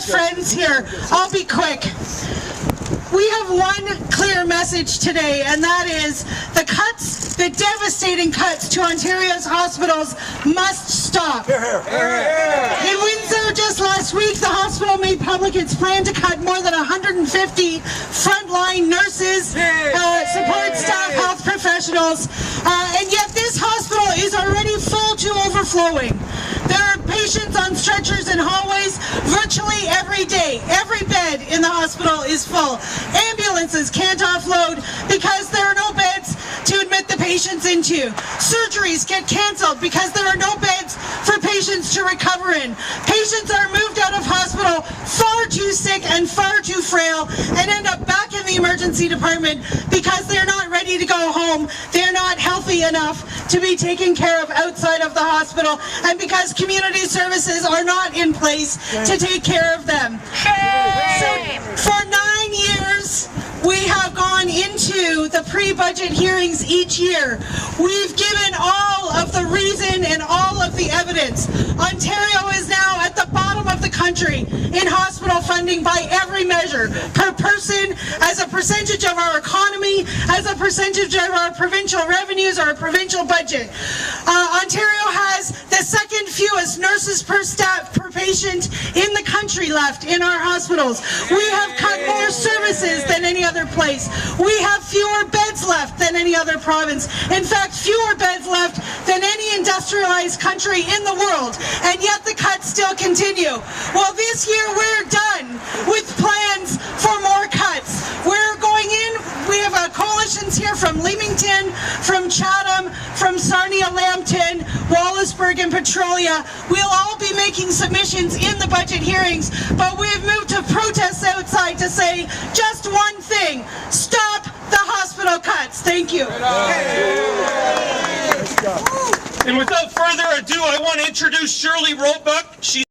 friends here. I'll be quick. We have one clear message today, and that is the cuts, the devastating cuts to Ontario's hospitals must stop. In Windsor just last week, the hospital made public its plan to cut more than 150 frontline nurses, support staff, health professionals, and yet this hospital is already full to overflowing. There are patients on stretchers in hallways virtually every day. Every bed in the hospital is full. Ambulances can't offload because there are no beds to admit the patients into. Surgeries get cancelled because there are no beds for patients to recover in. Patients are moved out of hospital far too sick and far too frail and end up back in the emergency department because they're not ready to go home. They're not healthy enough to be taken care of outside of the hospital, and because community services are not in place to take care of them. So for 9 years, we have gone into the pre-budget hearings each year. We've given all of the reason and all of the evidence. Ontario is now at the bottom of the country in hospital funding by every measure, per person, as a percentage of our economy, as a percentage of our provincial revenues, our provincial budget. Ontario has the second fewest nurses per patient in the country left in our hospitals. We have cut more services than any other place. We have fewer beds left than any other province. In fact, fewer beds left than any industrialized country in the world, and yet the cuts still continue. Well, this year we're done with plans for more cuts. We're going in, we have coalitions here from Leamington, from Chatham, from Sarnia-Lambton, Wallaceburg and Petrolia. We'll all be making submissions in the budget hearings, but we've moved to protests outside to say just one thing: stop the hospital cuts. Thank you. And without further ado, I want to introduce Shirley Roebuck. She's